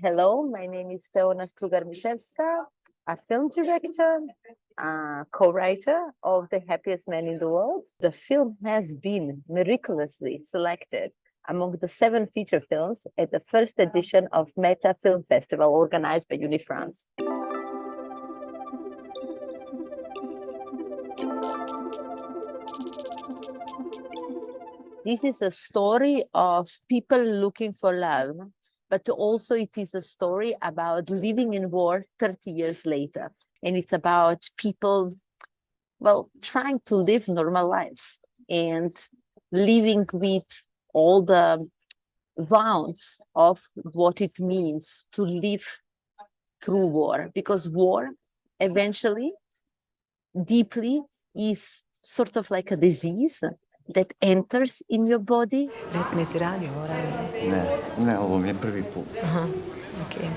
Hello, my name is Teona Strugar Mitevska, a film director, co-writer of The Happiest Man in the World. The film has been miraculously selected among the 7 feature films at the first edition of Meta Film Festival organized by Unifrance. This is a story of people looking for love, but also it is a story about living in war 30 years later. And it's about people, well, trying to live normal lives and living with all the wounds of what it means to live through war. Because war, eventually, deeply, is sort of like a disease that enters in your body. Reci mi, jesi radio ovo ranije? Ne, ovo mi je prvi put. Aha, okej.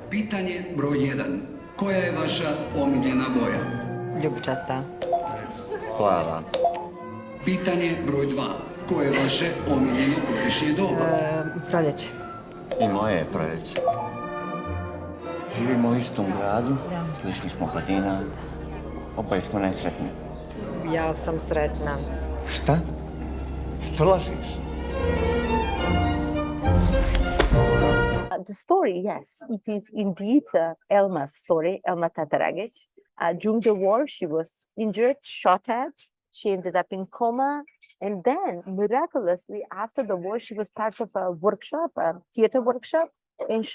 Pitanje broj 1. Koja je vaša omiljena boja? Ljubičasta. Plava. Pitanje broj 2. Koje je vaše omiljeno godišnje doba? Proljeće. I moje je proljeće. Živimo u istom gradu, slični smo godina, oboje smo nesretni. Ja sam sretna. Šta? Što lažiš? The story, yes, it is indeed Elma's story, Elma Tataragic. During the war, she was injured, shot at. She ended up in coma. And then, miraculously, after the war, she was part of a workshop, a theater workshop, and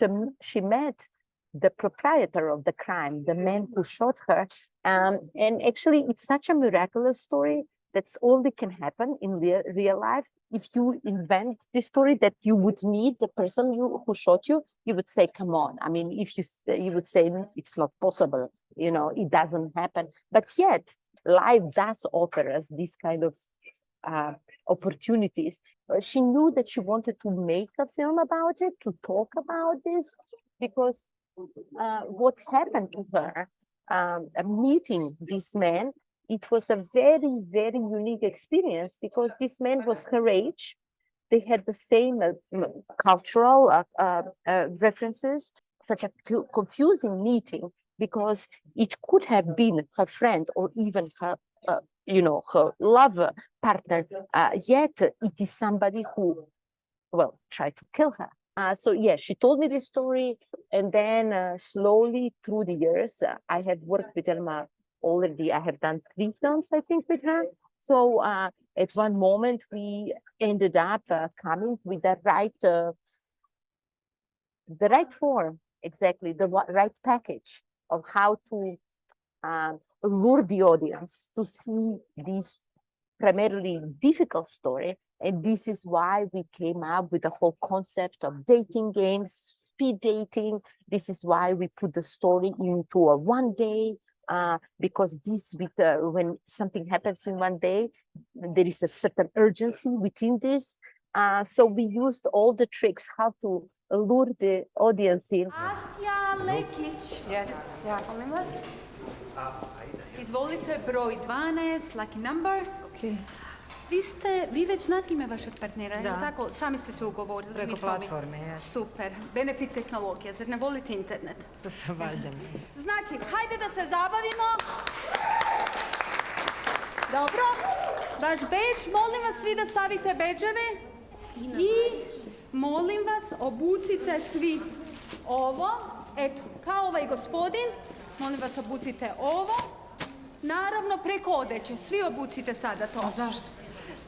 she met the proprietor of the crime, the man who shot her. And actually, it's such a miraculous story that only can happen in real life. If you invent this story that you would meet the person who shot you, you would say, come on. I mean, if you would say, it's not possible, you know, it doesn't happen. But yet, life does offer us this kind of opportunities. She knew that she wanted to make a film about it, to talk about this, because what happened to her, meeting this man, it was a very, very unique experience because this man was her age. They had the same cultural references, such a confusing meeting because it could have been her friend or even her, her lover partner, yet it is somebody who, well, tried to kill her. So yes, she told me this story, and then slowly through the years, I had worked with Elma already. I have done 3 films, I think, with her. So at one moment, we ended up coming with the right form, exactly, the right package of how to lure the audience to see this primarily difficult story. And this is why we came up with the whole concept of dating games, speed dating. This is why we put the story into a one day, because when something happens in one day, there is a certain urgency within this. So we used all the tricks how to lure the audience in. Asja Lekić. Yes. Molim vas. Izvolite, broj 12, lucky number. Okej. Vi već znate ime vašeg partnera, Da. tako? Sami ste se ugovorili. Preko nismo li? platforme, jes. Super. Benefit tehnologija, zar ne volite internet? Valjda. Znači, hajde da se zabavimo. Dobro. Vaš bedž, molim vas svi da stavite bedževe. I molim vas, obucite svi ovo. Eto, kao ovaj gospodin. Molim vas, obucite ovo. Naravno, preko odeće. Svi obucite sada to. A zašto?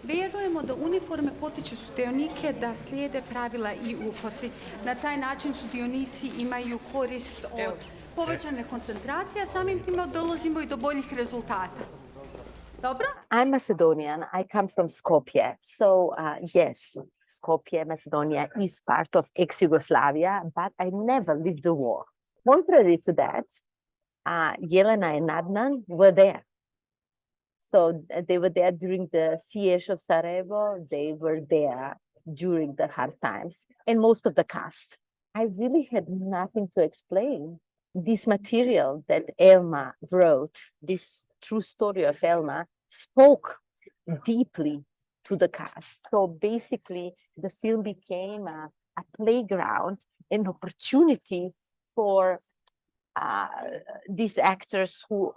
Vjerujemo da uniforme potiču sudionike da slijede pravila i upoti. Na taj način sudionici imaju korist od povećane koncentracije, a samim time dolazimo i do boljih rezultata. Dobro? I'm Macedonian. I come from Skopje. So yes, Skopje, Macedonia is part of ex-Yugoslavia, but I never lived the war. Contrary to that, Jelena and Adnan were there. So they were there during the siege of Sarajevo. They were there during the hard times, and most of the cast. I really had nothing to explain. This material that Elma wrote, this true story of Elma, spoke deeply to the cast. So basically, the film became a playground, an opportunity for these actors who,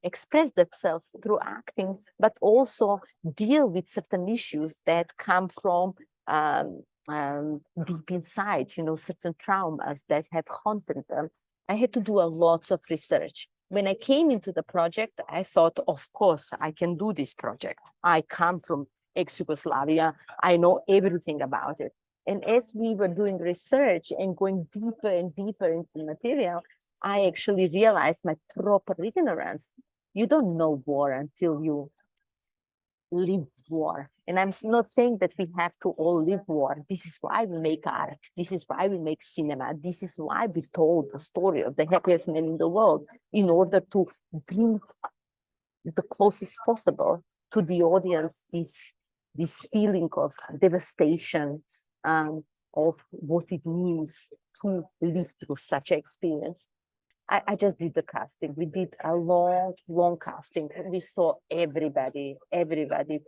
express themselves through acting, but also deal with certain issues that come from deep inside, certain traumas that have haunted them. I had to do a lot of research. When I came into the project, I thought, of course, I can do this project. I come from ex-Yugoslavia. I know everything about it. And as we were doing research and going deeper and deeper into the material, I actually realized my proper ignorance. You don't know war until you live war. And I'm not saying that we have to all live war. This is why we make art. This is why we make cinema. This is why we told the story of the happiest man in the world, in order to bring the closest possible to the audience this feeling of devastation, of what it means to live through such an experience. I just did the casting. We did a long casting. We saw everybody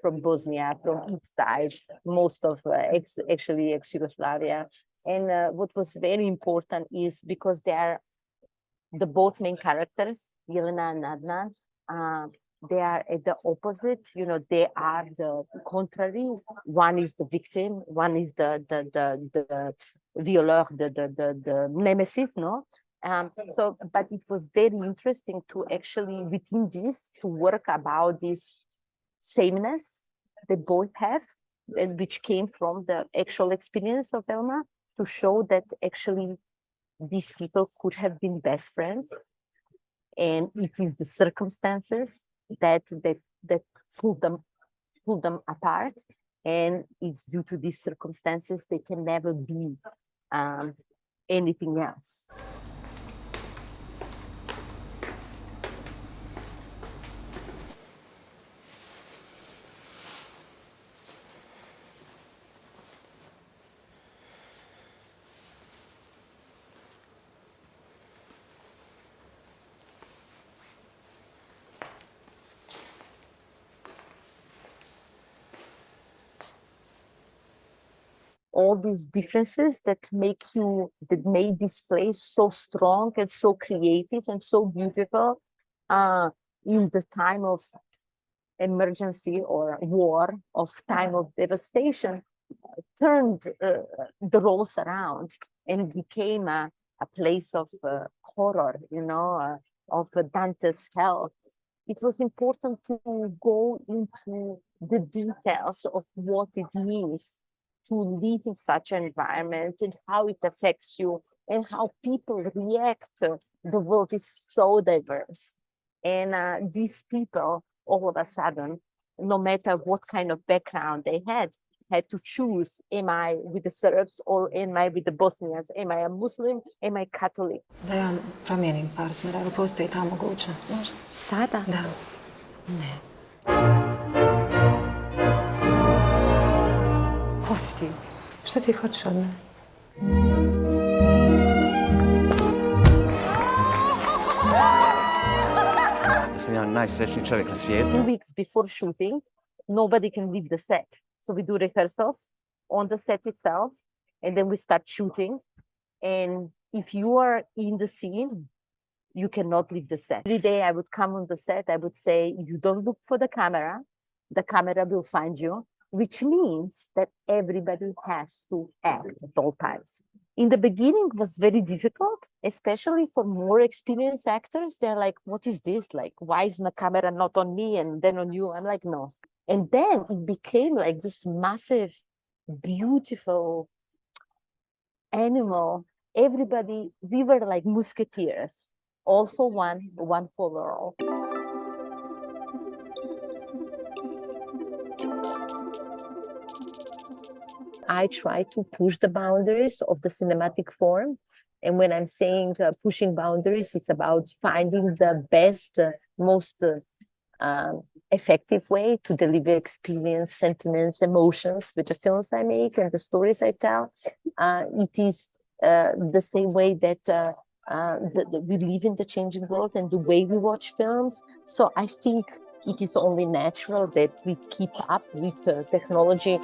from Bosnia, from each side, most of ex-Yugoslavia. And what was very important is because they are the both main characters, Jelena and Adnan, they are at the opposite, they are the contrary. One is the victim, one is the violeur, the nemesis, no? But it was very interesting to actually, within this, to work about this sameness they both have, and which came from the actual experience of Elma, to show that actually these people could have been best friends. And it is the circumstances that pull them apart. And it's due to these circumstances they can never be anything else. All these differences that made this place so strong and so creative and so beautiful in the time of emergency or war, of time of devastation, turned the roles around and became a place of horror, of Dante's hell. It was important to go into the details of what it means to live in such an environment and how it affects you and how people react. The world is so diverse. And these people, all of a sudden, no matter what kind of background they had to choose, am I with the Serbs or am I with the Bosnians? Am I a Muslim? Am I Catholic? Da ja promijenim partnera, ali postoji ta mogućnost možda? Sada? Da. Ne. Ko si ti? Što ti hoćeš od mene? Da sam ja najsrećniji čovjek na svijetu. 2 weeks before shooting, nobody can leave the set. So we do rehearsals on the set itself, and then we start shooting. And if you are in the scene, you cannot leave the set. Every day I would come on the set, I would say, you don't look for the camera will find you, which means that everybody has to act at all times. In the beginning, it was very difficult, especially for more experienced actors. They're like, what is this? Like, why is the camera not on me and then on you? I'm like, no. And then it became like this massive, beautiful animal. Everybody, we were like musketeers, all for one for all. I try to push the boundaries of the cinematic form. And when I'm saying pushing boundaries, it's about finding the best, most effective way to deliver experience, sentiments, emotions with the films I make and the stories I tell. It is the same way that we live in the changing world and the way we watch films. So I think it is only natural that we keep up with technology.